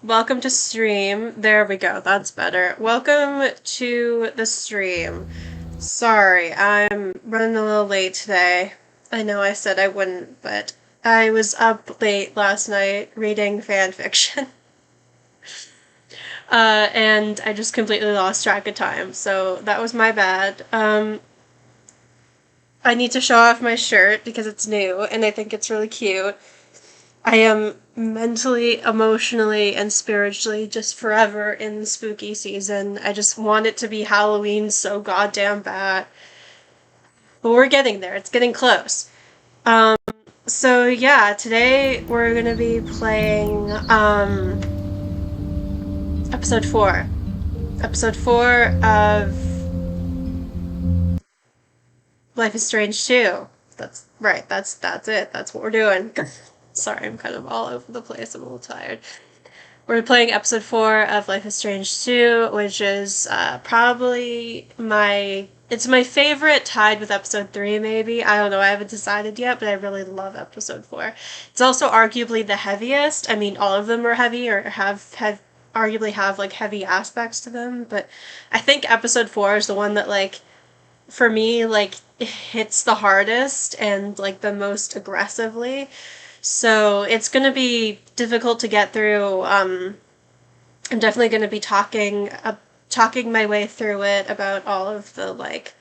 Welcome to stream. There we go. That's better. Welcome to the stream. Sorry, I'm running a little late today. I know I said I wouldn't, but I was up late last night reading fan fiction. And I just completely lost track of time, so that was my bad. I need to show off my shirt because it's new and I think it's really cute. I am mentally, emotionally, and spiritually just forever in spooky season. I just want it to be Halloween so goddamn bad. But we're getting there. It's getting close. Um, so yeah, today we're gonna be playing episode 4. Episode 4 of Life is Strange 2. That's right, that's it. That's what we're doing. Sorry, I'm kind of all over the place. I'm a little tired. We're playing episode 4 of Life is Strange 2, which is probably it's my favorite, tied with episode 3 maybe. I don't know, I haven't decided yet, but I really love episode 4. It's also arguably the heaviest. I mean, all of them are heavy or have arguably have like heavy aspects to them, but I think episode 4 is the one that like for me like hits the hardest and like the most aggressively. So it's going to be difficult to get through. I'm definitely going to be talking my way through it about all of the like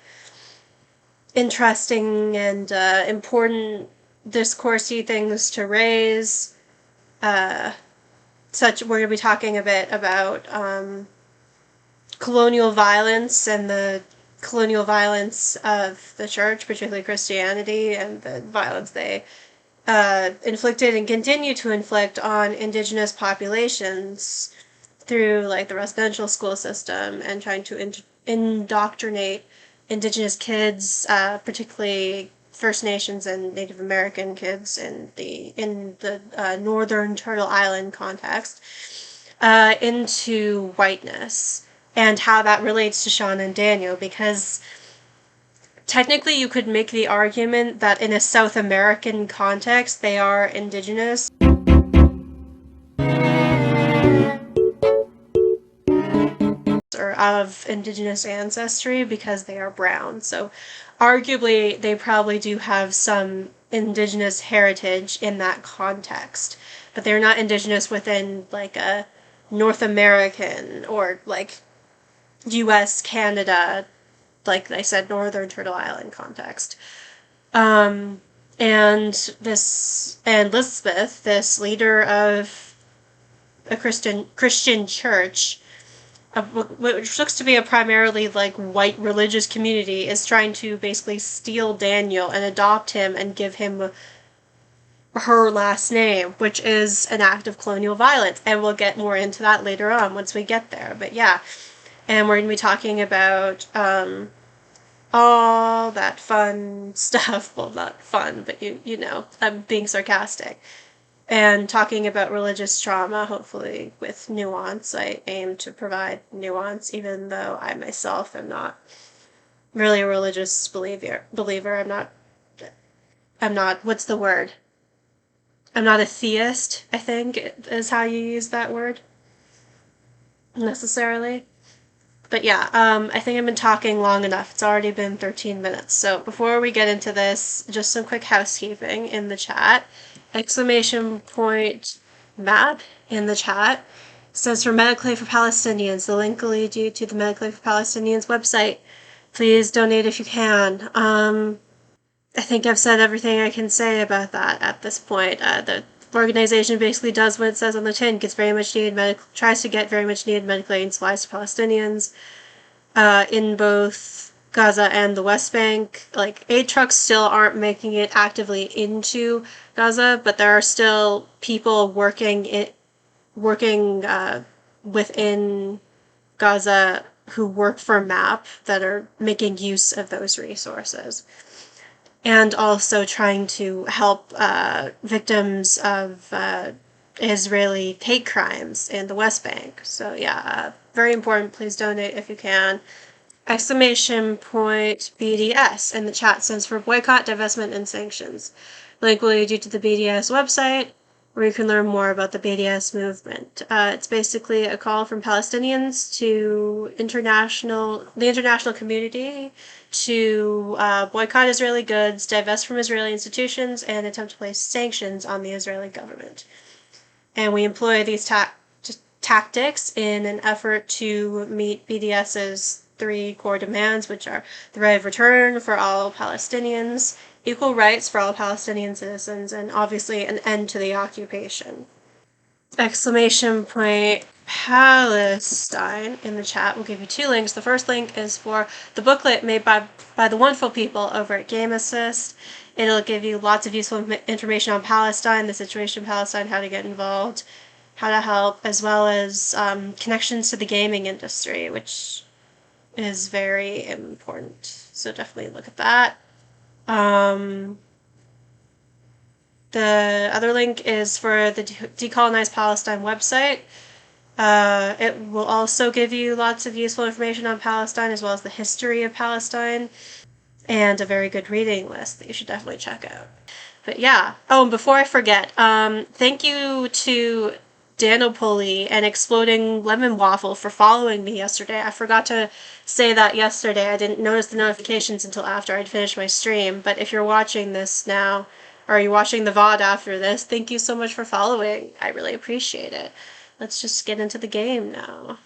interesting and important discoursey things to raise. We're going to be talking a bit about colonial violence and the colonial violence of the church, particularly Christianity, and the violence they inflicted and continue to inflict on indigenous populations through like the residential school system and trying to indoctrinate indigenous kids, particularly First Nations and Native American kids in the northern Turtle Island context, into whiteness and how that relates to Sean and Daniel, because technically you could make the argument that in a South American context they are indigenous or of indigenous ancestry because they are brown. So arguably they probably do have some indigenous heritage in that context, but they're not indigenous within like a North American or like US, Canada, like I said, Northern Turtle Island context. Um, and Elizabeth, this leader of a Christian church, which looks to be a primarily like white religious community, is trying to basically steal Daniel and adopt him and give him her last name, which is an act of colonial violence. And we'll get more into that later on once we get there. But yeah, and we're going to be talking about all that fun stuff. Well, not fun, but you know, I'm being sarcastic. And talking about religious trauma, hopefully with nuance. I aim to provide nuance, even though I myself am not really a religious believer. I'm not, what's the word? I'm not a theist, I think, is how you use that word, necessarily. But yeah, I think I've been talking long enough. It's already been 13 minutes. So before we get into this, just some quick housekeeping in the chat. Exclamation point map in the chat says for Medically for Palestinians. The link will lead you to the Medically for Palestinians website. Please donate if you can. I think I've said everything I can say about that at this point. The organization basically does what it says on the tin, tries to get very much needed medical aid and supplies to Palestinians in both Gaza and the West Bank. Like, aid trucks still aren't making it actively into Gaza, but there are still people working within Gaza who work for MAP that are making use of those resources. And also trying to help victims of Israeli hate crimes in the West Bank. So yeah, very important. Please donate if you can. Exclamation point BDS in the chat stands for boycott, divestment, and sanctions. Link will lead you to the BDS website. where you can learn more about the BDS movement. It's basically a call from Palestinians to the international community to boycott Israeli goods, divest from Israeli institutions, and attempt to place sanctions on the Israeli government. And we employ these tactics in an effort to meet BDS's 3 core demands, which are the right of return for all Palestinians, equal rights for all Palestinian citizens, and obviously an end to the occupation. Exclamation point Palestine in the chat. We'll give you 2 links. The first link is for the booklet made by the wonderful people over at Game Assist. It'll give you lots of useful information on Palestine, the situation in Palestine, how to get involved, how to help, as well as connections to the gaming industry, which is very important. So definitely look at that. The other link is for the Decolonize Palestine website. It will also give you lots of useful information on Palestine, as well as the history of Palestine, and a very good reading list that you should definitely check out. But yeah. Oh, and before I forget, thank you to Danopoli and Exploding Lemon Waffle for following me yesterday. I forgot to say that yesterday. I didn't notice the notifications until after I'd finished my stream. But if you're watching this now, or you're watching the VOD after this, thank you so much for following. I really appreciate it. Let's just get into the game now.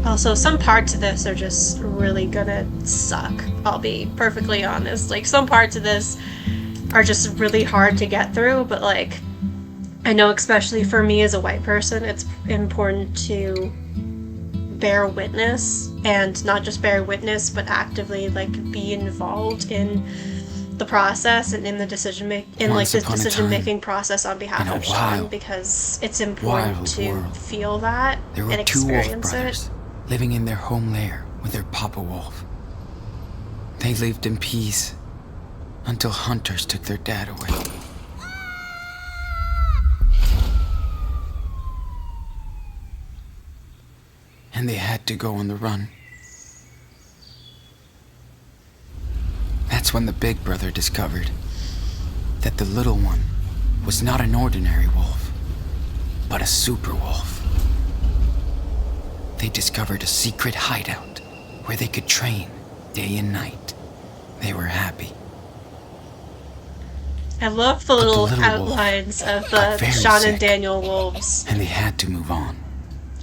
Also, some parts of this are just really gonna suck. I'll be perfectly honest. Like, some parts of this are just really hard to get through, but like, I know especially for me as a white person, it's important to bear witness, and not just bear witness, but actively like be involved in the process and in the decision making process on behalf of Sean, because it's important to feel that and experience it. Living in their home lair with their Papa Wolf. They lived in peace until hunters took their dad away. And they had to go on the run. That's when the big brother discovered that the little one was not an ordinary wolf, but a super wolf. They discovered a secret hideout where they could train day and night. They were happy. I love the little outlines of the Sean and Daniel wolves. And they had to move on.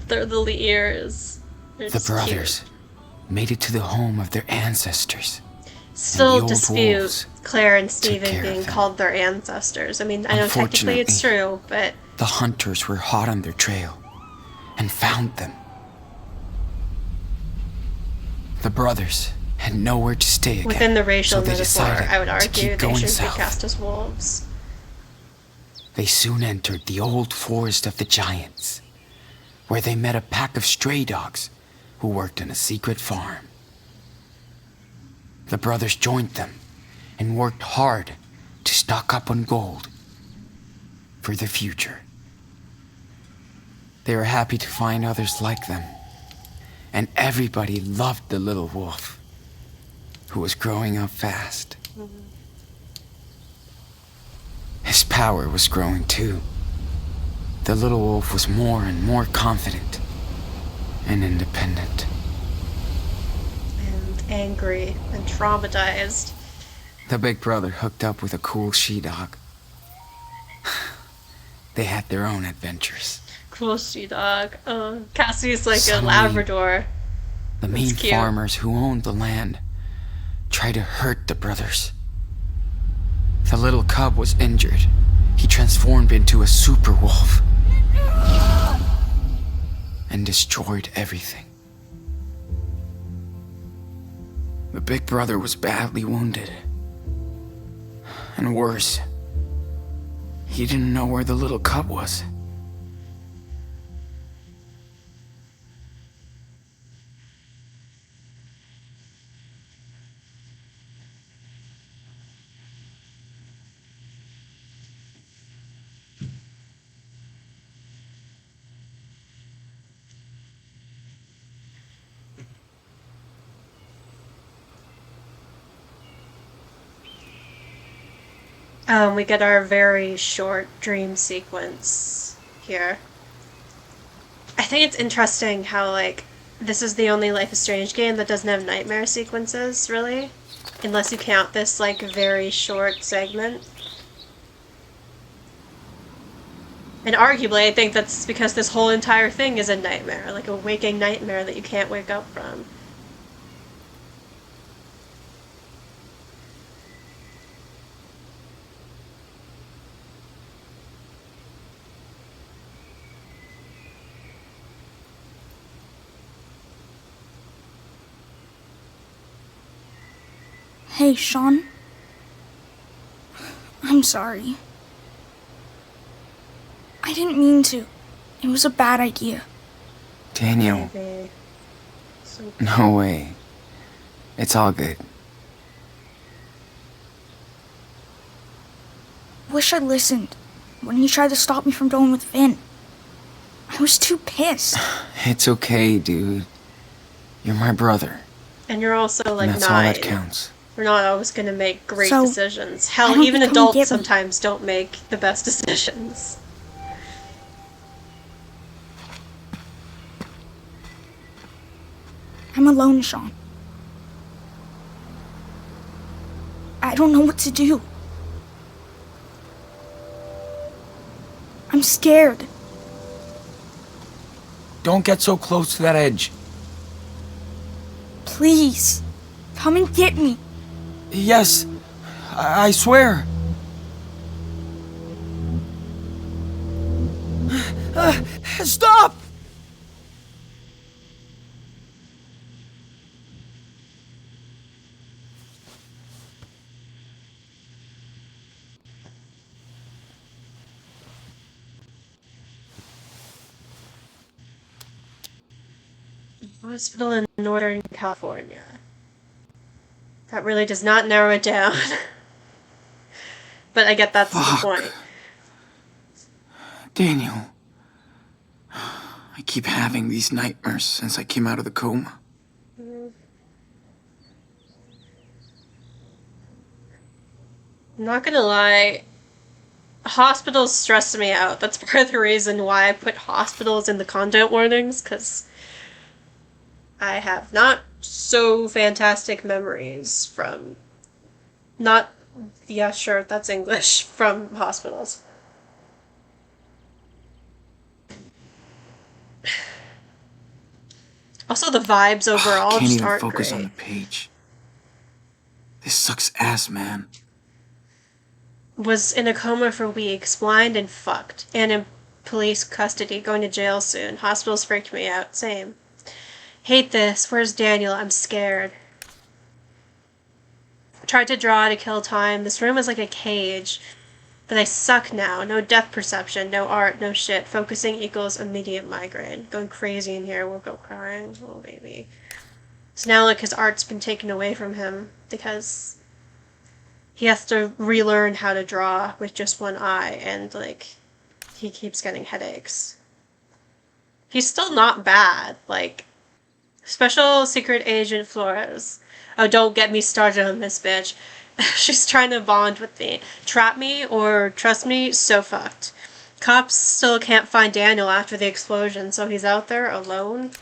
Their little ears. The brothers made it to the home of their ancestors. Still dispute Claire and Steven being called their ancestors. I mean, I know technically it's true, but the hunters were hot on their trail and found them. The brothers had nowhere to stay again. Within the racial so metaphor, I would argue they should be cast as wolves. They soon entered the old forest of the giants, where they met a pack of stray dogs who worked on a secret farm. The brothers joined them and worked hard to stock up on gold for the future. They were happy to find others like them. And everybody loved the little wolf, who was growing up fast. Mm-hmm. His power was growing too. The little wolf was more and more confident and independent. And angry and traumatized. The big brother hooked up with a cool she-dog. They had their own adventures. Cool she-dog. Cassie's like suddenly, a Labrador. The mean farmers who owned the land tried to hurt the brothers. The little cub was injured. He transformed into a super wolf and destroyed everything. The big brother was badly wounded. And worse, he didn't know where the little cub was. We get our very short dream sequence here. I think it's interesting how, like, this is the only Life is Strange game that doesn't have nightmare sequences, really. Unless you count this, like, very short segment. And arguably, I think that's because this whole entire thing is a nightmare, like a waking nightmare that you can't wake up from. Hey, Sean. I'm sorry. I didn't mean to. It was a bad idea. Daniel. No way. It's all good. Wish I'd listened when he tried to stop me from going with Vin. I was too pissed. It's okay, dude. You're my brother. And you're also, like, and that's 9. all that counts. We're not always gonna make great So, decisions. why Hell, don't even you come adults get me? sometimes don't make the best decisions. I'm alone, Sean. I don't know what to do. I'm scared. Don't get so close to that edge. Please, come and get me. Yes, I swear. Stop! Hospital in Northern California. That really does not narrow it down. But I get that's the point. Daniel. I keep having these nightmares since I came out of the coma. I'm not gonna lie, hospitals stress me out. That's part of the reason why I put hospitals in the content warnings, because I have not so fantastic memories from not, yeah, sure, that's English, from hospitals. Also, the vibes overall Can't just even aren't focus great. on the page. This sucks ass, man. Was in a coma for weeks, blind and fucked, and in police custody, going to jail soon. Hospitals freaked me out. Same. Hate this. Where's Daniel? I'm scared. Tried to draw to kill time. This room is like a cage. But I suck now. No depth perception, no art, no shit. Focusing equals immediate migraine. Going crazy in here. Woke up crying. Oh, baby. So now, like, his art's been taken away from him because he has to relearn how to draw with just one eye, and, like, he keeps getting headaches. He's still not bad. Like, Special Secret Agent Flores. Oh, don't get me started on this bitch. She's trying to bond with me. Trap me or trust me, so fucked. Cops still can't find Daniel after the explosion, so he's out there alone.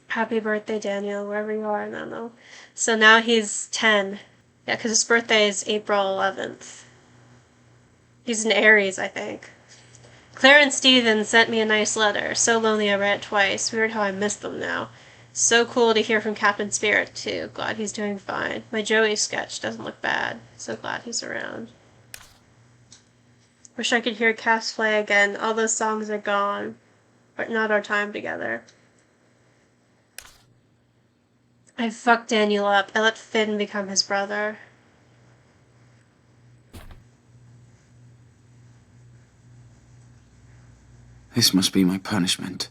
Happy birthday, Daniel, wherever you are, I don't know. So now he's 10. Yeah, because his birthday is April 11th. He's an Aries, I think. Claire and Steven sent me a nice letter. So lonely I read it twice. Weird how I missed them now. So cool to hear from Captain Spirit, too. Glad he's doing fine. My Joey sketch doesn't look bad. So glad he's around. Wish I could hear Cass play again. All those songs are gone. But not our time together. I fucked Daniel up. I let Finn become his brother. This must be my punishment.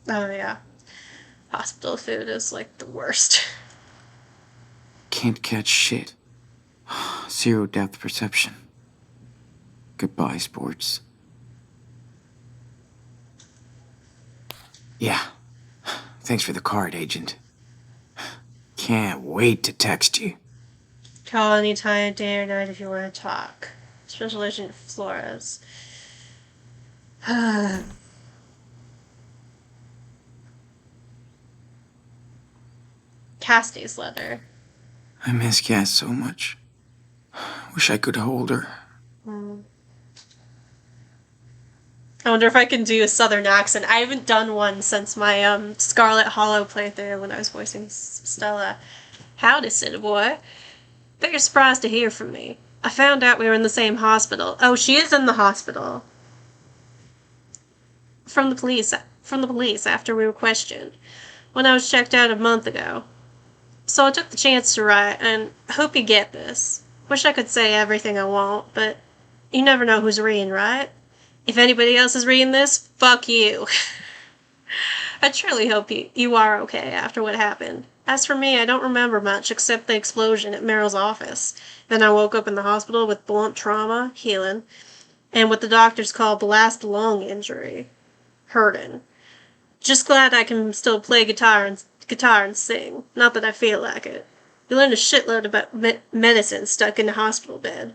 Oh, yeah. Hospital food is, like, the worst. Can't catch shit. Zero depth perception. Goodbye, sports. Yeah. Thanks for the card, Agent. Can't wait to text you. Call anytime, day or night, if you want to talk. Special Agent Flores. Cassie's letter. I miss Cass so much. Wish I could hold her. I wonder if I can do a southern accent. I haven't done one since my Scarlet Hollow playthrough when I was voicing Stella. Howdy, city boy. Bet you're surprised to hear from me. I found out we were in the same hospital. Oh, she is in the hospital. From the police after we were questioned. When I was checked out a month ago. So I took the chance to write, and hope you get this. Wish I could say everything I want, but you never know who's reading, right? If anybody else is reading this, fuck you. I truly hope you are okay after what happened. As for me, I don't remember much except the explosion at Meryl's office. Then I woke up in the hospital with blunt trauma, healing, and what the doctors call blast lung injury, hurting. Just glad I can still play guitar and sing. Not that I feel like it. You learn a shitload about medicine stuck in a hospital bed.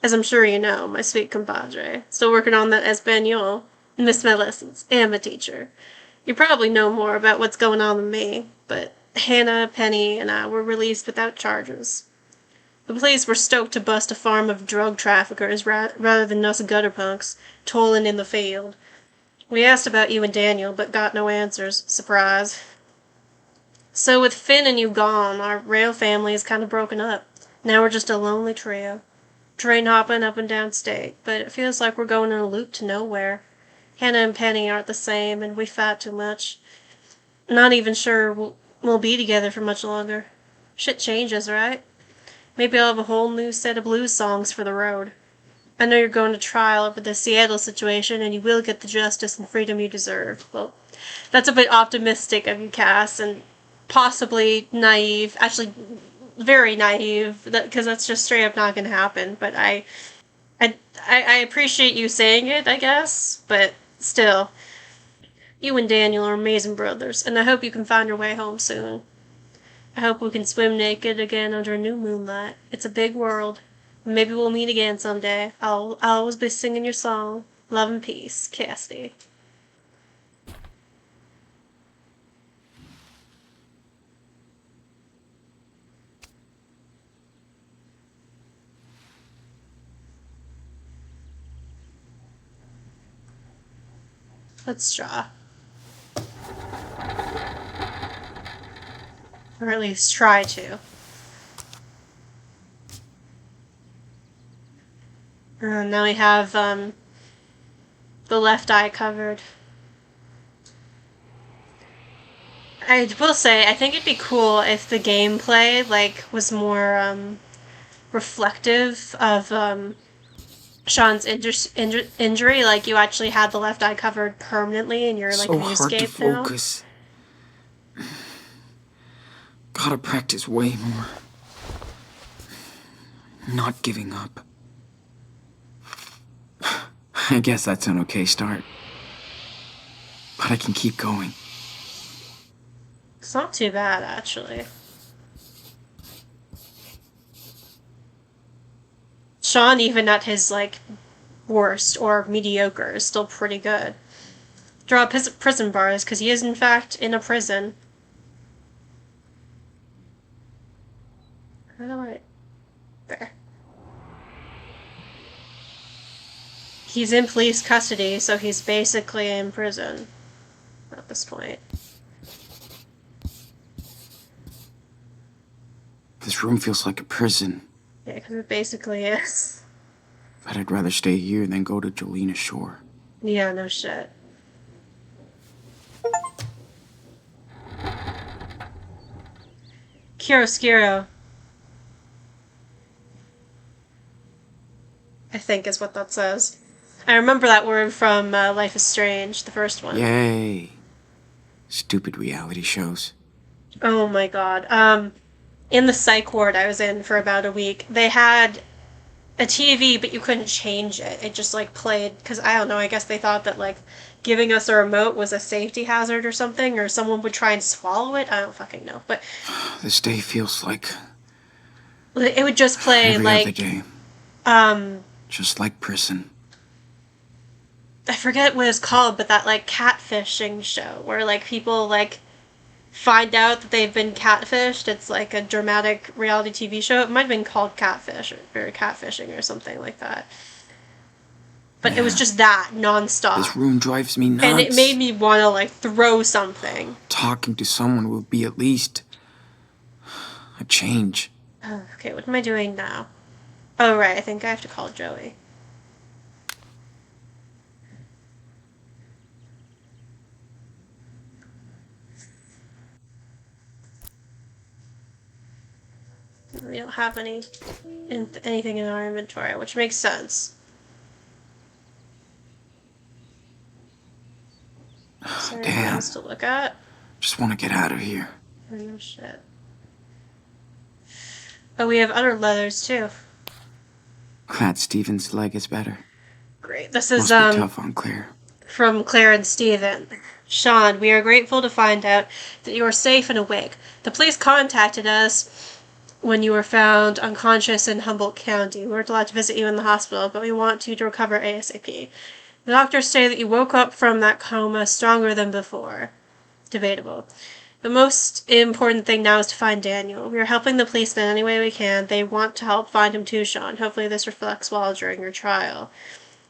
As I'm sure you know, my sweet compadre. Still working on that Espanol. Missed my lessons. And my teacher. You probably know more about what's going on than me, but Hannah, Penny, and I were released without charges. The police were stoked to bust a farm of drug traffickers rather than us gutter punks toiling in the field. We asked about you and Daniel, but got no answers. Surprise. So with Finn and you gone, our rail family is kind of broken up. Now we're just a lonely trio. Train hopping up and down state, but it feels like we're going in a loop to nowhere. Hannah and Penny aren't the same, and we fight too much. Not even sure we'll be together for much longer. Shit changes, right? Maybe I'll have a whole new set of blues songs for the road. I know you're going to trial over the Seattle situation, and you will get the justice and freedom you deserve. Well, that's a bit optimistic of you, Cass, and possibly naive. Actually, very naive, because that's just straight up not going to happen. But I appreciate you saying it, I guess. But still, you and Daniel are amazing brothers, and I hope you can find your way home soon. I hope we can swim naked again under a new moonlight. It's a big world. Maybe we'll meet again someday. I'll always be singing your song. Love and peace, Cassie. Let's draw. Or at least try to. Now we have the left eye covered. I will say, I think it'd be cool if the gameplay was more reflective of Sean's injury. Like you actually had the left eye covered permanently, and you're like so hard to focus. Gotta practice way more. Not giving up. I guess that's an okay start. But I can keep going. It's not too bad, actually. Sean, even at his, worst or mediocre, is still pretty good. Draw prison bars, because he is, in fact, in a prison. How do I... There. He's in police custody, so he's basically in prison at this point. This room feels like a prison. Yeah, because it basically is. But I'd rather stay here than go to Jolena Shore. Yeah, no shit. Chiaroscuro, I think is what that says. I remember that word from Life is Strange, the first one. Yay. Stupid reality shows. Oh my god. In the psych ward I was in for about a week, they had a TV, but you couldn't change it. It just, played, because, I don't know, I guess they thought that, giving us a remote was a safety hazard or something, or someone would try and swallow it. I don't fucking know, but... This day feels like It would just play Every like other day, um just like prison. I forget what it's called, but that like catfishing show where like people like find out that they've been catfished. It's like a dramatic reality TV show. It might have been called Catfish or Catfishing or something like that. But it was Yeah. just that nonstop. This room drives me nuts. And it made me want to like throw something. Talking to someone will be at least a change. Okay, what am I doing now? Oh, right, I think I have to call Joey. We don't have anything in our inventory, which makes sense. Is there anything else to look at? Just want to get out of here. Oh, no shit. Oh, we have other letters too. Glad Steven's leg is better. Great. This is Must be tough on Claire. from Claire and Steven. Sean, we are grateful to find out that you are safe and awake. The police contacted us when you were found unconscious in Humboldt County. We weren't allowed to visit you in the hospital, but we want you to recover ASAP. The doctors say that you woke up from that coma stronger than before. Debatable. The most important thing now is to find Daniel. We are helping the police in any way we can. They want to help find him too, Sean. Hopefully this reflects well during your trial.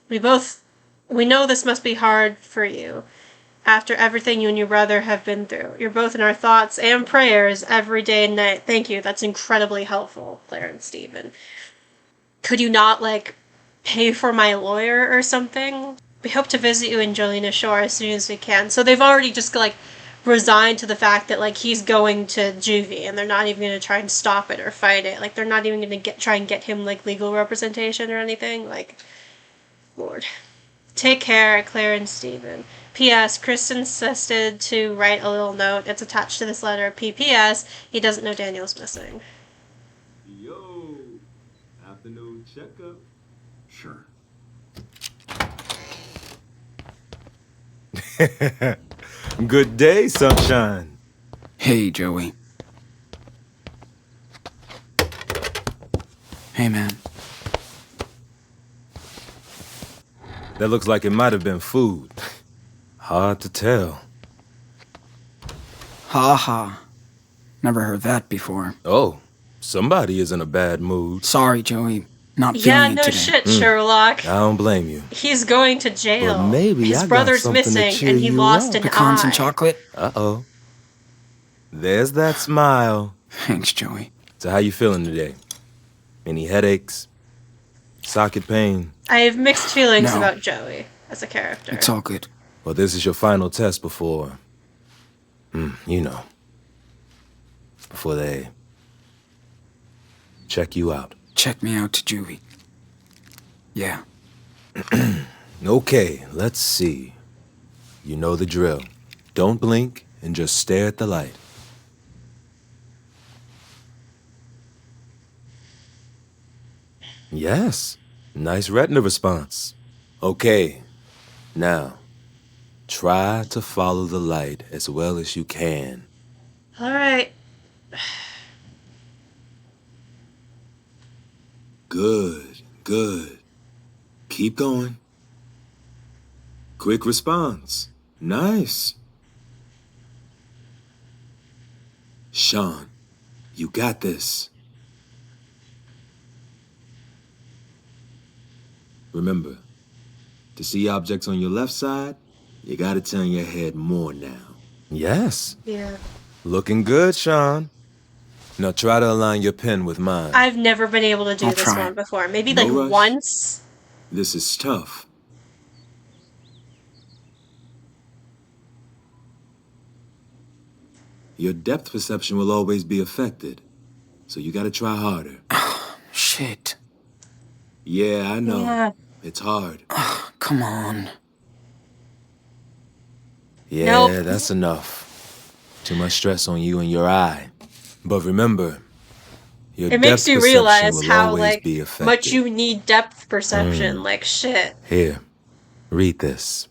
We know this must be hard for you after everything you and your brother have been through. You're both in our thoughts and prayers every day and night. Thank you. That's incredibly helpful, Claire and Steven. Could you not, like, pay for my lawyer or something? We hope to visit you in Jolena Shore as soon as we can. So they've already just, like, resigned to the fact that, like, he's going to juvie and they're not even going to try and stop it or fight it. Like, they're not even going to try and get him, like, legal representation or anything. Like, Lord. Take care, Claire and Steven. P.S. Chris insisted to write a little note. It's attached to this letter. P.P.S. He doesn't know Daniel's missing. Yo, afternoon checkup. Sure. Good day, sunshine. Hey, Joey. Hey, man. That looks like it might have been food. Hard to tell. Ha ha. Never heard that before. Oh, somebody is in a bad mood. Sorry, Joey. Not feeling Yeah, it no today. shit, Sherlock. I don't blame you. He's going to jail. But maybe his I got brother's something to missing cheer and he you lost up. an Pecans eye. and chocolate? Uh-oh. There's that smile. Thanks, Joey. So how you feeling today? Any headaches? Socket pain? I have mixed feelings No. about Joey as a character. It's all good. Well, this is your final test before... before they... check you out. Check me out to juvie. Yeah. Okay, let's see. You know the drill. Don't blink and just stare at the light. Yes, nice retina response. Okay, now, try to follow the light as well as you can. All right. Good, good. Keep going. Quick response. Nice. Sean, you got this. Remember, to see objects on your left side, you gotta turn your head more now. Yes. Yeah. Looking good, Sean. Now try to align your pen with mine. I've never been able to do I'll this try. one before. Maybe No like rush. once. This is tough. Your depth perception will always be affected, so you gotta try harder. Shit. Yeah, I know. Yeah. It's hard. Come on. Yeah, Nope. that's enough. Too much stress on you and your eye. But remember, your It depth makes you perception realize will how always like be affected. much you need depth perception. Like shit. Here, read this.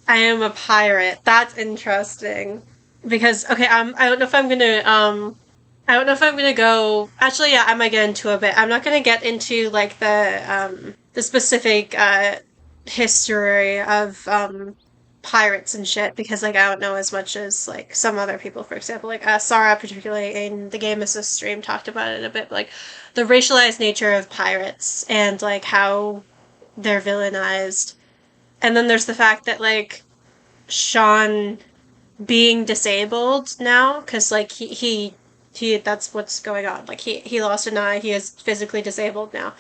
I am a pirate. That's interesting. Because okay, I don't know if I'm gonna I don't know if I'm gonna go. Actually, yeah, I might get into a bit. I'm not gonna get into like the specific history of pirates and shit because like I don't know as much as like some other people. For example, like Sarah, particularly in the Game Assist stream, talked about it a bit. Like the racialized nature of pirates and like how they're villainized. And then there's the fact that like Sean being disabled now because like he that's what's going on. Like he lost an eye. He is physically disabled now.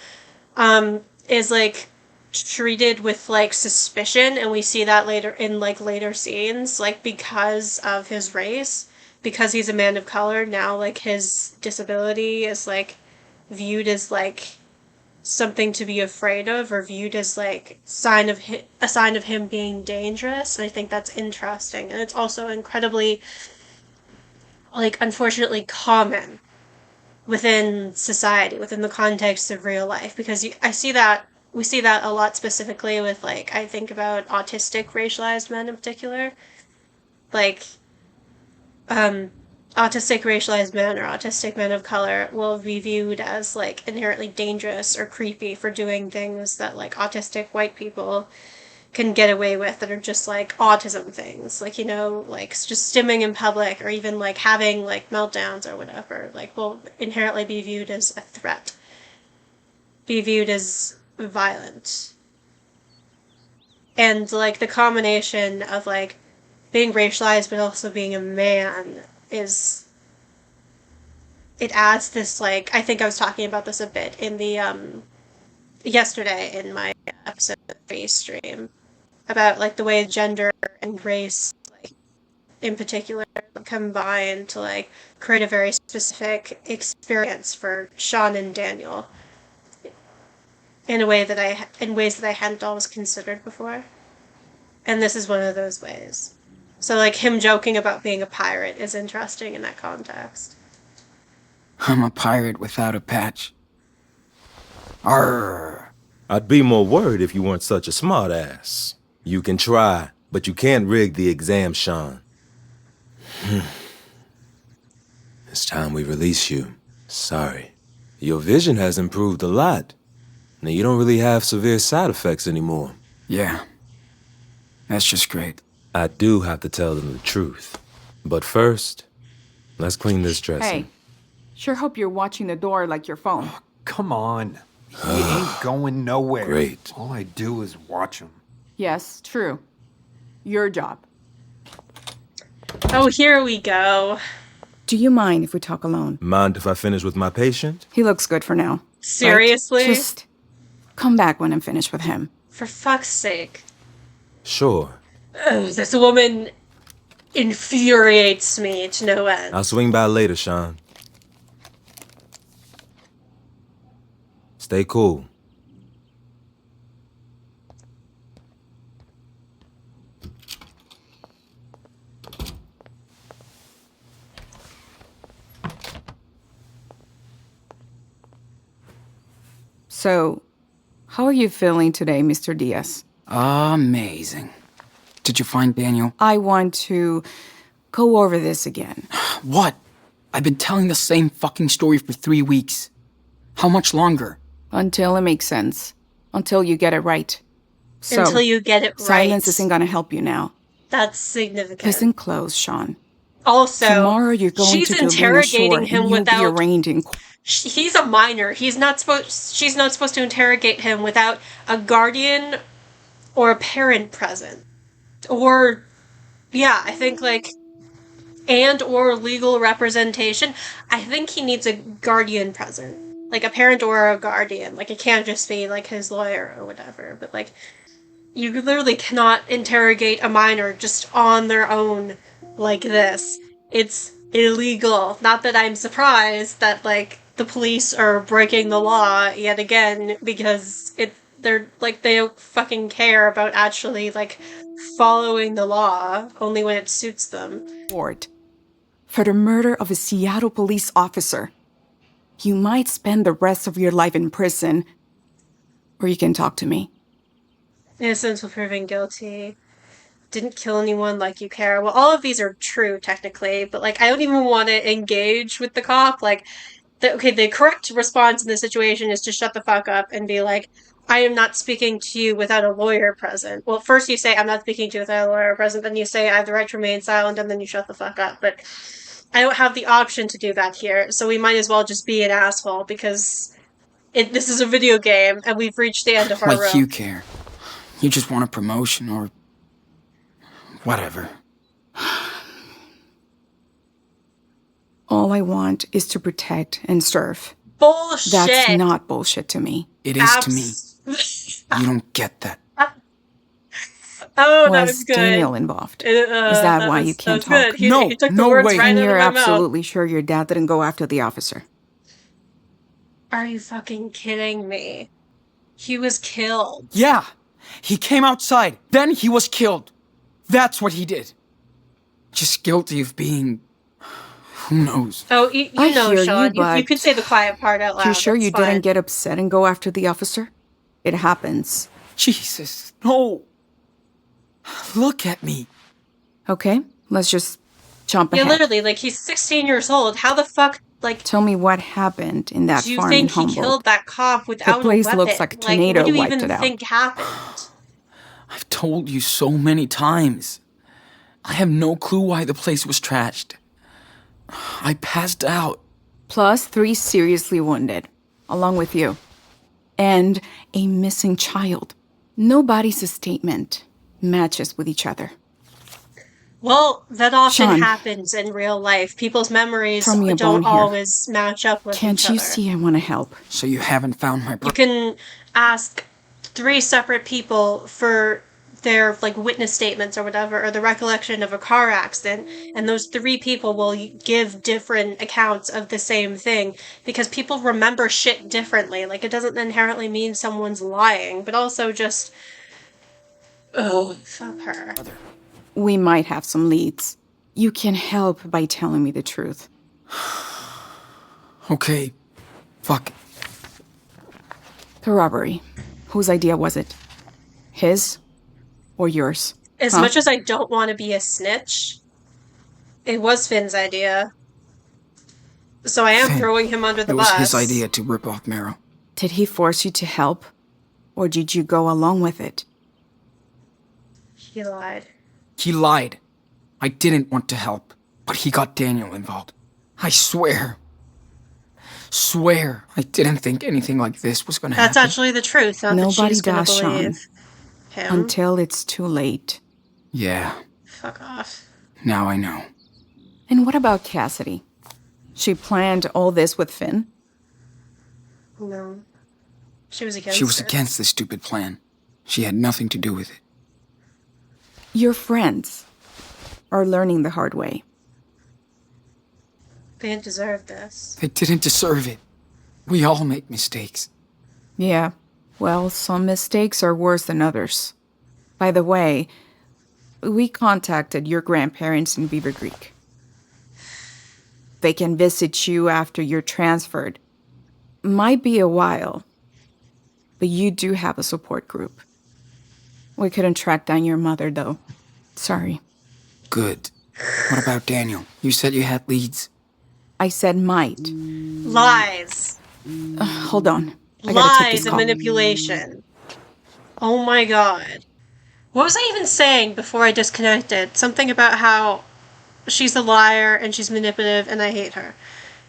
Is like treated with like suspicion, and we see that later in like later scenes, like because of his race, because he's a man of color. Now like his disability is like viewed as like something to be afraid of or viewed as like a sign of him being dangerous. And I think that's interesting, and it's also incredibly like unfortunately common within society, within the context of real life, because I see that we see that a lot specifically with like I think about autistic racialized men in particular, like um autistic racialized men or autistic men of color will be viewed as like inherently dangerous or creepy for doing things that like autistic white people can get away with that are just like autism things, like, you know, like just stimming in public or even like having like meltdowns or whatever, like will inherently be viewed as a threat, be viewed as violent. And like the combination of like being racialized but also being a man is it adds this like I think I was talking about this a bit in the yesterday in my episode 3 stream about like the way gender and race like in particular combine to like create a very specific experience for Sean and Daniel in a way that in ways that I hadn't always considered before. And this is one of those ways. So like him joking about being a pirate is interesting in that context. I'm a pirate without a patch. Arr. I'd be more worried if you weren't such a smartass. You can try, but you can't rig the exam, Sean. It's time we release you. Sorry. Your vision has improved a lot. Now you don't really have severe side effects anymore. Yeah. That's just great. I do have to tell them the truth. But first, let's clean this dressing. Hey, sure hope you're watching the door like your phone. Oh, come on. He ain't going nowhere. Great. All I do is watch him. Yes, true. Your job. Oh, here we go. Do you mind if we talk alone? Mind if I finish with my patient? He looks good for now. Seriously? Like, just come back when I'm finished with him. For fuck's sake. Sure. Ugh, this woman infuriates me to no end. I'll swing by later, Sean. Stay cool. So, how are you feeling today, Mr. Diaz? Amazing. Did you find Daniel? I want to go over this again. What? I've been telling the same fucking story for 3 weeks. How much longer? Until it makes sense. Until you get it right. So, Until you get it right. silence isn't gonna help you now. That's significant. Listen close, Sean. Also, Tomorrow you're going she's to Galena interrogating Shore him and you'll without. be arraigned in He's a minor. She's not supposed to interrogate him without a guardian or a parent present. Or yeah, I think like and or legal representation. I think he needs a guardian present. Like a parent or a guardian. Like it can't just be like his lawyer or whatever, but like you literally cannot interrogate a minor just on their own like this. It's illegal. Not that I'm surprised that like the police are breaking the law yet again, because they're like they don't fucking care about actually like following the law only when it suits them. court for the murder of a Seattle police officer. You might spend the rest of your life in prison, or you can talk to me. Innocence will proven guilty. didn't kill anyone, like you care. Well, all of these are true technically, but like I don't even want to engage with the cop. Like, the correct response in this situation is to shut the fuck up and be like, I am not speaking to you without a lawyer present. Well, first you say, I'm not speaking to you without a lawyer present, then you say, I have the right to remain silent, and then you shut the fuck up. But I don't have the option to do that here, so we might as well just be an asshole because this is a video game and we've reached the end of our Like rope. you care. You just want a promotion or whatever. All I want is to protect and serve. Bullshit. That's not bullshit to me. It is to me. You don't get that. Oh, that Was was good. Daniel involved? Is that why you can't talk? Good. He took the No words way. right And out you're of my mouth. absolutely sure your dad didn't go after the officer? Are you fucking kidding me? He was killed. Yeah. He came outside. Then he was killed. That's what he did. Just guilty of being... Who knows? Oh, you I know, hear you, Sean. You but could say the quiet part out loud. You sure That's you fine. didn't get upset and go after the officer? It happens. Jesus, no. Look at me. Okay, let's just jump Yeah, ahead. literally, like, he's 16 years old. How the fuck, like, Tell me what happened in that do you farm think in he Humboldt. killed that cop without place a weapon? looks like a tornado what do you wiped even it out. think happened? I've told you so many times. I have no clue why the place was trashed. I passed out. Plus 3 seriously wounded, along with you. And a missing child. Nobody's statement matches with each other. Well, that often Sean, happens in real life. People's memories throw me a don't bone here. always match up with Can't each you other. see I want to help? So you haven't found my You brother? can ask 3 separate people for their like witness statements or whatever, or the recollection of a car accident, and those 3 people will give different accounts of the same thing because people remember shit differently. Like, it doesn't inherently mean someone's lying, but also just fuck her. We might have some leads. You can help by telling me the truth. Okay. Fuck. The robbery. Whose idea was it? His or yours? As much as I don't want to be a snitch, it was Finn's idea. So I am Finn. throwing him under the It was bus. his idea to rip off Meryl. Did he force you to help? Or did you go along with it? He lied. He lied. I didn't want to help, but he got Daniel involved. I swear I didn't think anything like this was gonna That's happen. actually the truth. Not that Nobody she's gonna does, Sean. believe him. Until it's too late. Yeah, Fuck off. now I know. And what about Cassidy? She planned all this with Finn? No. She was against She was it. against this stupid plan. She had nothing to do with it. Your friends are learning the hard way. They didn't deserve this. They didn't deserve it. We all make mistakes. Yeah, well, some mistakes are worse than others. By the way, we contacted your grandparents in Beaver Creek. They can visit you after you're transferred. Might be a while, but you do have a support group. We couldn't track down your mother, though. Sorry. Good. What about Daniel? You said you had leads. I said might. Lies. Hold on. I gotta take Lies this and call. manipulation. Oh my god. What was I even saying before I disconnected? Something about how she's a liar and she's manipulative and I hate her.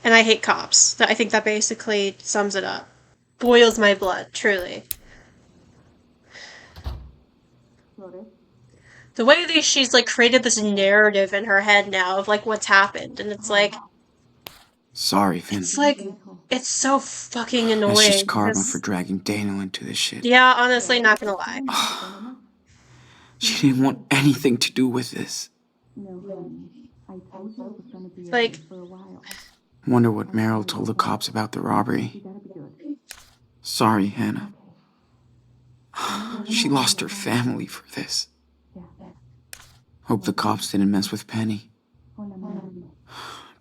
And I hate cops. I think that basically sums it up. Boils my blood, truly. The way that she's like created this narrative in her head now of like what's happened, and it's like Sorry, Finn. it's so fucking annoying. That's just karma because- for dragging Daniel into this shit. Yeah, honestly, not gonna lie. She didn't want anything to do with this. Like, Wonder what Meryl told the cops about the robbery. Sorry, Hannah. She lost her family for this. Hope the cops didn't mess with Penny.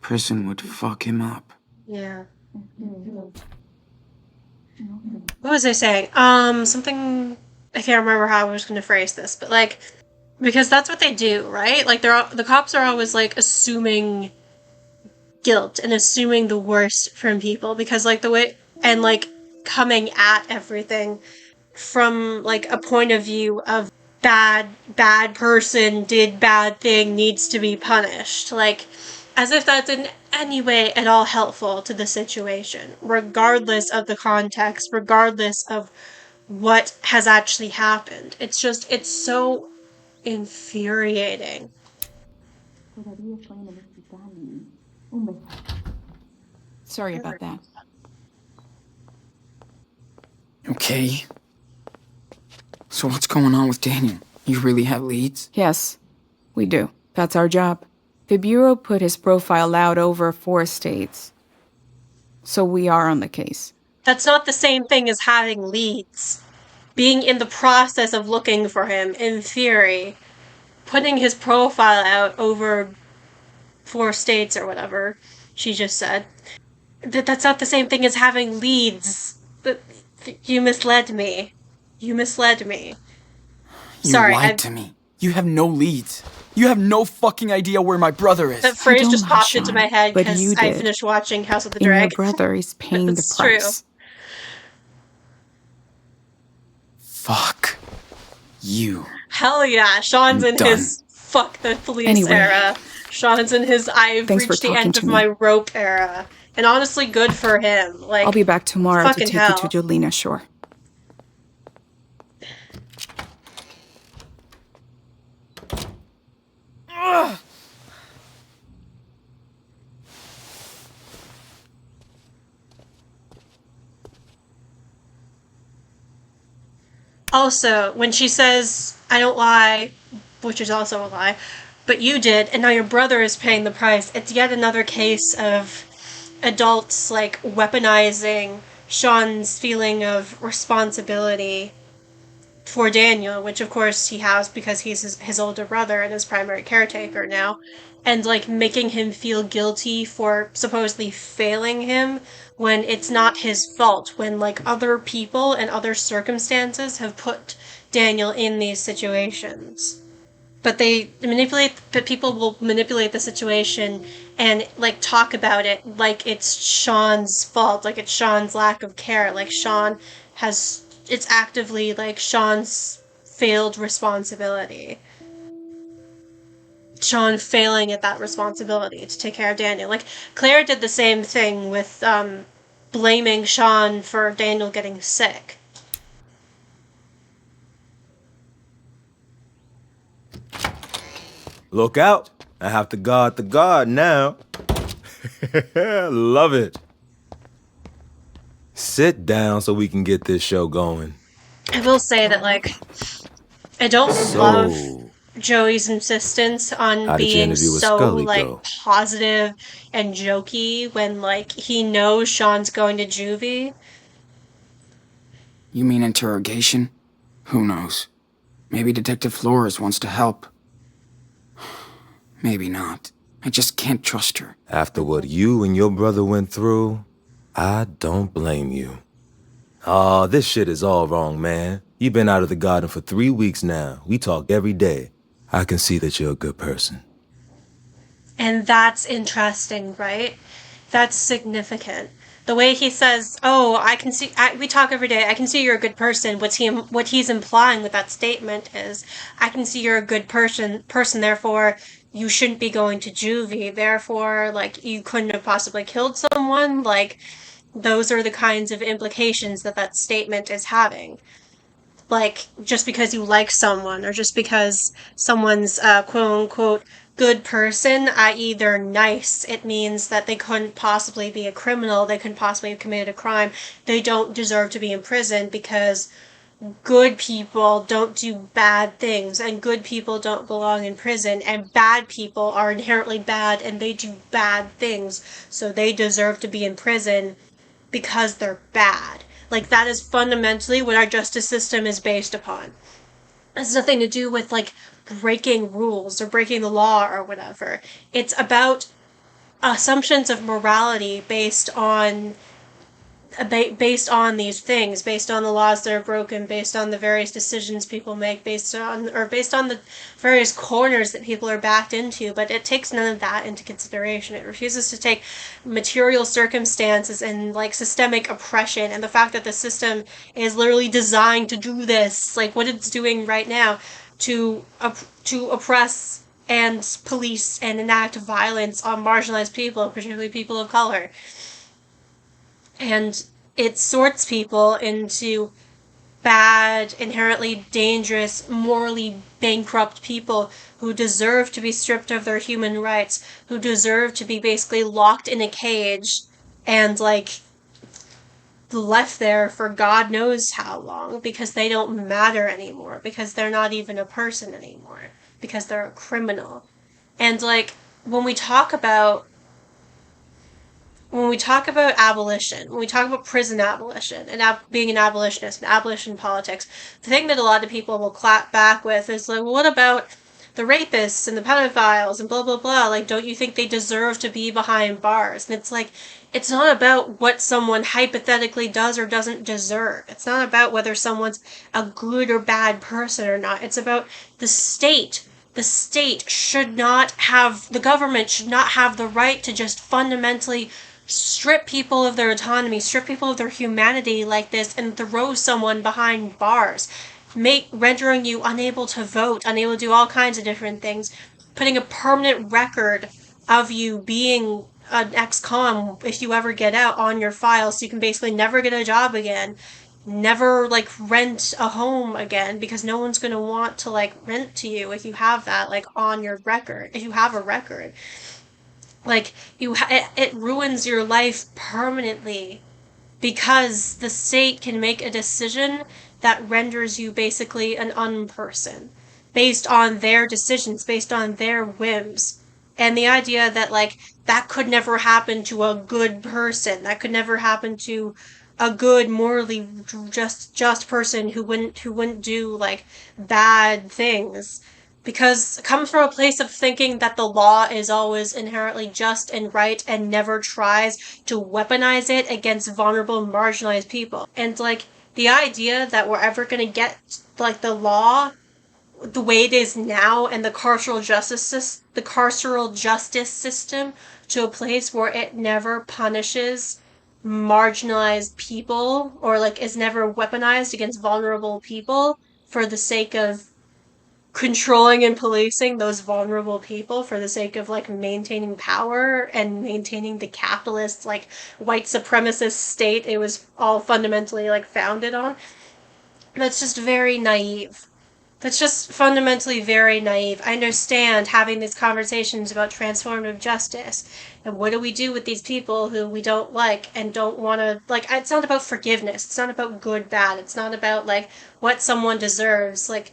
Prison would fuck him up. yeah. What was I saying? Something, I can't remember how I was gonna phrase this, but like, Because that's what they do, right? Like the cops are always like assuming guilt and assuming the worst from people because like the way and like coming at everything from like a point of view of bad person did bad thing needs to be punished, like as if that's in any way at all helpful to the situation, regardless of the context, regardless of what has actually happened. It's so infuriating. Sorry about that. Okay. So what's going on with Daniel? You really have leads? Yes, we do. That's our job. The Bureau put his profile out over 4 states. So we are on the case. That's not the same thing as having leads. Being in the process of looking for him, in theory, putting his profile out over 4 states or whatever she just said. That's not the same thing as having leads. You misled me. You misled me. You Sorry, lied to me. You have no leads. You have no fucking idea where my brother is. That phrase don't just lie, popped into Sean, my head but you because I did. finished watching House of the And your Dragon. brother is paying the It's true. price. Fuck. You. Hell yeah, Sean's I'm in done. his fuck the police Anyway. era. Sean's in his I've Thanks for reached the talking end to of me. my rope era. And honestly, good for him. Like, I'll be back tomorrow to fucking take hell. you to Jolena Shore. Also, when she says, I don't lie, which is also a lie, but you did, and now your brother is paying the price, it's yet another case of adults, like, weaponizing Sean's feeling of responsibility for Daniel, which of course he has because he's his older brother and his primary caretaker now, and like making him feel guilty for supposedly failing him when it's not his fault, when like other people and other circumstances have put Daniel in these situations. But people will manipulate the situation and like talk about it like it's Sean's fault, like it's Sean's lack of care, like Sean has, it's actively like Sean's failed responsibility. Sean failing at that responsibility to take care of Daniel. Like Claire did the same thing with blaming Sean for Daniel getting sick. Look out. I have to guard the guard now. Love it. Sit down so we can get this show going. I will say that like I don't love Joey's insistence on How did your being interview with so Scully like go? positive and jokey when like he knows Sean's going to juvie. You mean interrogation? Who knows? Maybe Detective Flores wants to help. Maybe not. I just can't trust her. After what you and your brother went through, I don't blame you. Aw, this shit is all wrong, man. You've been out of the garden for 3 weeks now. We talk every day. I can see that you're a good person. And that's interesting, right? That's significant. The way he says, "Oh, I can see. We talk every day. I can see you're a good person." What he's implying with that statement is, "I can see you're a good person. Therefore, you shouldn't be going to juvie. Therefore, like you couldn't have possibly killed someone." Like, those are the kinds of implications that statement is having. Like, just because you like someone or just because someone's quote unquote good person, i.e. they're nice, it means that they couldn't possibly be a criminal, they couldn't possibly have committed a crime, they don't deserve to be in prison because good people don't do bad things and good people don't belong in prison and bad people are inherently bad and they do bad things, so they deserve to be in prison because they're bad. Like, that is fundamentally what our justice system is based upon. It has nothing to do with, like, breaking rules or breaking the law or whatever. It's about assumptions of morality based on based on these things, based on the laws that are broken, based on the various decisions people make, based on the various corners that people are backed into. But it takes none of that into consideration. It refuses to take material circumstances and like systemic oppression and the fact that the system is literally designed to do this, like what it's doing right now, to oppress and police and enact violence on marginalized people, particularly people of color. And it sorts people into bad, inherently dangerous, morally bankrupt people who deserve to be stripped of their human rights, who deserve to be basically locked in a cage and, like, left there for God knows how long because they don't matter anymore, because they're not even a person anymore, because they're a criminal. And, like, when we talk about abolition, when we talk about prison abolition and being an abolitionist and abolition politics, the thing that a lot of people will clap back with is like, well, what about the rapists and the pedophiles and blah, blah, blah? Like, don't you think they deserve to be behind bars? And it's like, it's not about what someone hypothetically does or doesn't deserve. It's not about whether someone's a good or bad person or not. It's about the state. The government should not have the right to just fundamentally strip people of their autonomy, strip people of their humanity like this, and throw someone behind bars, rendering you unable to vote, unable to do all kinds of different things, putting a permanent record of you being an ex-con if you ever get out on your file, so you can basically never get a job again, never like rent a home again, because no one's going to want to like rent to you if you have that like on your record, if you have a record. Like, it ruins your life permanently because the state can make a decision that renders you basically an unperson based on their decisions, based on their whims. And the idea that, like, that could never happen to a good person, that could never happen to a good, morally just person who wouldn't do, like, bad things. Because it comes from a place of thinking that the law is always inherently just and right and never tries to weaponize it against vulnerable, marginalized people. And, like, the idea that we're ever going to get, like, the law the way it is now and the carceral justice system to a place where it never punishes marginalized people or, like, is never weaponized against vulnerable people for the sake of controlling and policing those vulnerable people for the sake of, like, maintaining power and maintaining the capitalist, like, white supremacist state it was all fundamentally, like, founded on. That's just very naive. That's just fundamentally very naive. I understand having these conversations about transformative justice and what do we do with these people who we don't like and don't want to, like, it's not about forgiveness. It's not about good, bad. It's not about, like, what someone deserves. Like,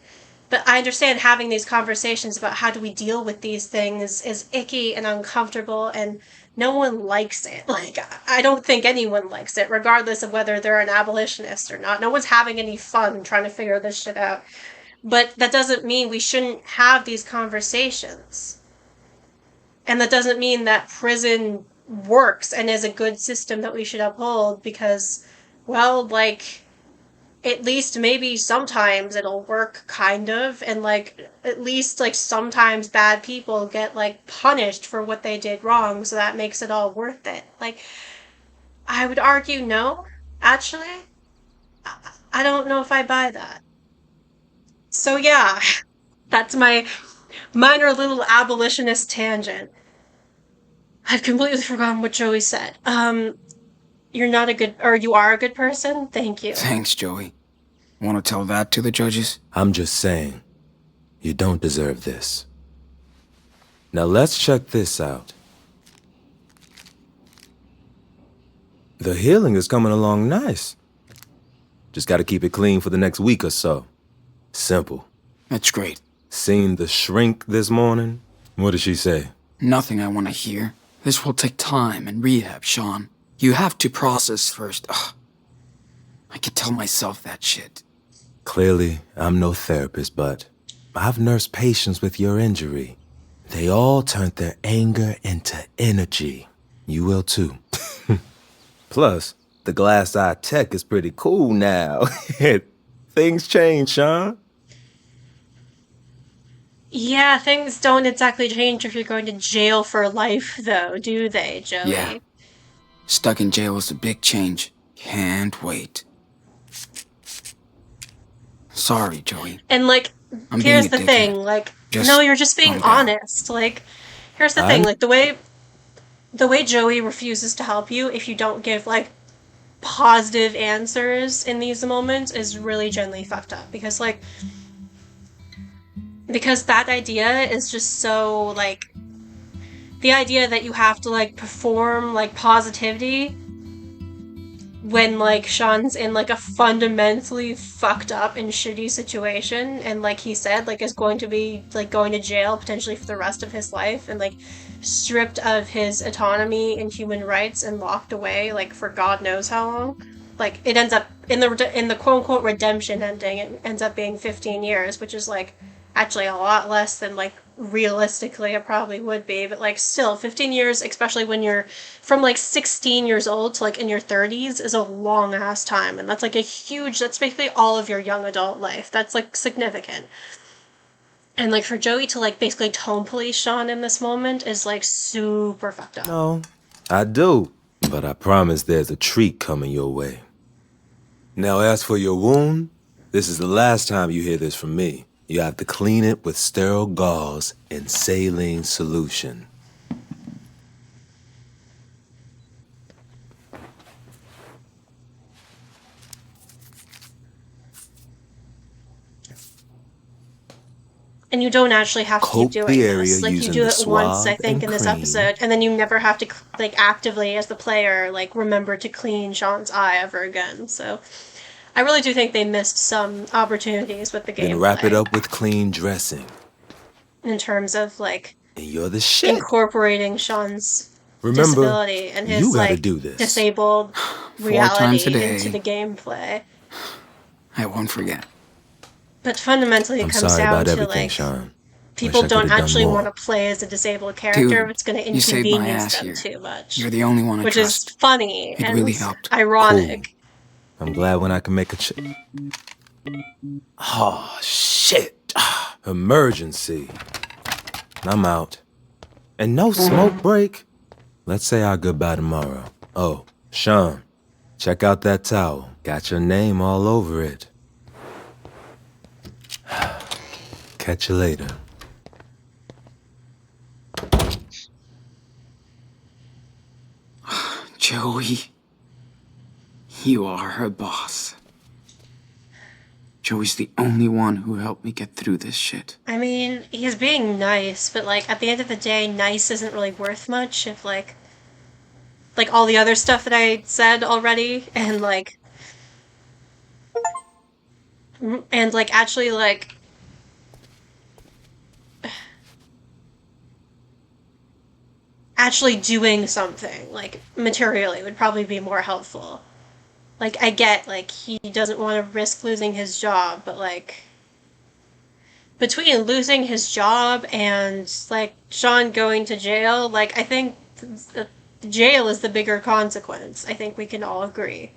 but I understand having these conversations about how do we deal with these things is icky and uncomfortable, and no one likes it. Like, I don't think anyone likes it, regardless of whether they're an abolitionist or not. No one's having any fun trying to figure this shit out. But that doesn't mean we shouldn't have these conversations. And that doesn't mean that prison works and is a good system that we should uphold because, well, like, at least maybe sometimes it'll work, kind of, and, like, at least, like, sometimes bad people get, like, punished for what they did wrong, so that makes it all worth it. Like, I would argue no, actually. I don't know if I buy that. So yeah, that's my minor little abolitionist tangent. I've completely forgotten what Joey said. You are a good person? Thank you. Thanks, Joey. Want to tell that to the judges? I'm just saying, you don't deserve this. Now let's check this out. The healing is coming along nice. Just gotta keep it clean for the next week or so. Simple. That's great. Seen the shrink this morning? What did she say? Nothing I want to hear. This will take time and rehab, Sean. You have to process first. Ugh. I could tell myself that shit. Clearly, I'm no therapist, but I've nursed patients with your injury. They all turned their anger into energy. You will too. Plus, The glass eye tech is pretty cool now. Things change, Sean. Yeah, things don't exactly change if you're going to jail for life, though, do they, Joey? Yeah. Stuck in jail is a big change. Can't wait. Sorry, Joey. And, like, I'm here's being a the thing, dickhead. like, Just no, you're just being calm down. honest. Like, here's the I thing, kn- like, the way Joey refuses to help you if you don't give, like, positive answers in these moments is really generally fucked up. Because that idea is just so, like, the idea that you have to, like, perform, like, positivity when, like, Sean's in, like, a fundamentally fucked up and shitty situation, and, like he said, like, is going to be, like, going to jail potentially for the rest of his life, and, like, stripped of his autonomy and human rights and locked away, like, for God knows how long. Like, it ends up, in the quote-unquote redemption ending, it ends up being 15 years, which is, like, actually a lot less than, like, realistically it probably would be, but, like, still 15 years, especially when you're from, like, 16 years old to, like, in your 30s, is a long ass time, and that's, like, that's basically all of your young adult life. That's, like, significant. And, like, for Joey to, like, basically tone police Sean in this moment is, like, super fucked up. No, I do. But I promise there's a treat coming your way. Now, as for your wound, this is the last time you hear this from me. You have to clean it with sterile gauze and saline solution. And you don't actually have to Coat keep doing the this. area Like, you using do the it once, I swab think, and in this cream. episode, and then you never have to, like, actively, as the player, like, remember to clean Sean's eye ever again. So, I really do think they missed some opportunities with the gameplay. Then wrap it up with clean dressing. In terms of, like, And you're the shit. incorporating Sean's Remember, disability and his, you gotta like, do this. disabled 4 reality times a day. into the gameplay. I won't forget. But fundamentally, it I'm comes sorry down about to, everything, like, Sean. people Wish I don't could've done actually more. want to play as a disabled character. Dude, It's going to you saved my inconvenience ass them here. too much. You're the only one I Which trust. is funny It and really helped. ironic. I'm glad when I can make Oh, shit. Emergency. I'm out. And no smoke break. Let's say our goodbye tomorrow. Oh, Sean, check out that towel. Got your name all over it. Catch you later. Joey, you are a boss. Joey's the only one who helped me get through this shit. I mean, he's being nice, but, like, at the end of the day, nice isn't really worth much if, like, all the other stuff that I said already, and, like, actually, like, actually doing something, like, materially would probably be more helpful. Like, I get, like, he doesn't want to risk losing his job, but, like, between losing his job and, like, Sean going to jail, like, I think jail is the bigger consequence. I think we can all agree.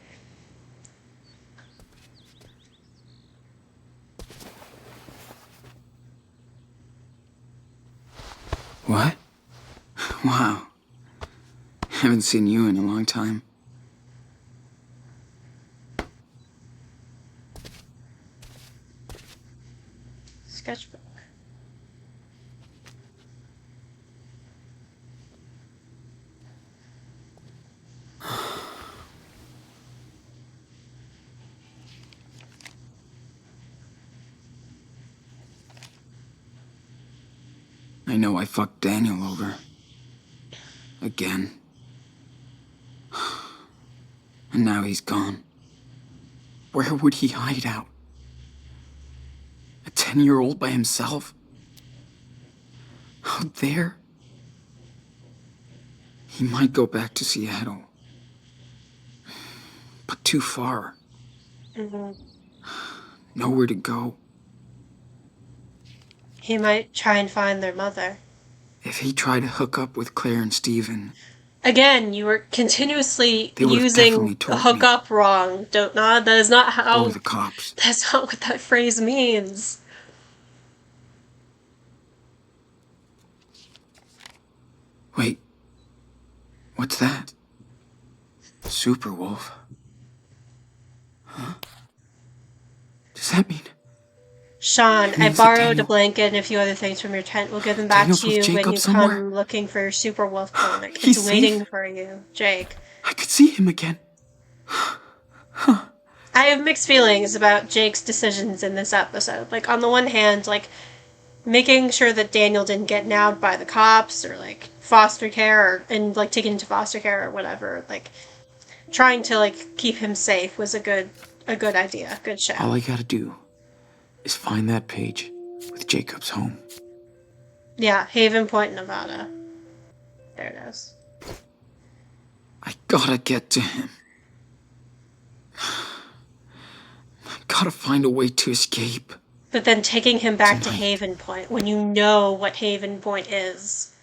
What? Wow. Haven't seen you in a long time. Sketchbook. I know I fucked Daniel over. Again. And now he's gone. Where would he hide out? A 10-year-old by himself? Out there? He might go back to Seattle. But too far. Nowhere to go. He might try and find their mother. If he tried to hook up with Claire and Steven, Again, you were continuously They would've definitely using told hook me. up wrong. Don't not. That is not how. Oh, the cops. That's not what that phrase means. Wait. What's that? Super Wolf. Huh? Does that mean... Sean, I means that borrowed a Daniel- blanket and a few other things from your tent. We'll give them back Daniel's to with you Jacob when you somewhere? come looking for your super wolf comic. He's It's waiting safe? for you, Jake. I could see him again. I have mixed feelings about Jake's decisions in this episode. Like, on the one hand, like, making sure that Daniel didn't get nabbed by the cops or, like, foster care and, like, taken into foster care or whatever. Like, trying to, like, keep him safe was a good idea. Good show. All I gotta do is find that page with Jacob's home. Yeah, Haven Point, Nevada. There it is. I gotta get to him. I gotta find a way to escape. But then taking him back to Tonight. Haven Point when you know what Haven Point is.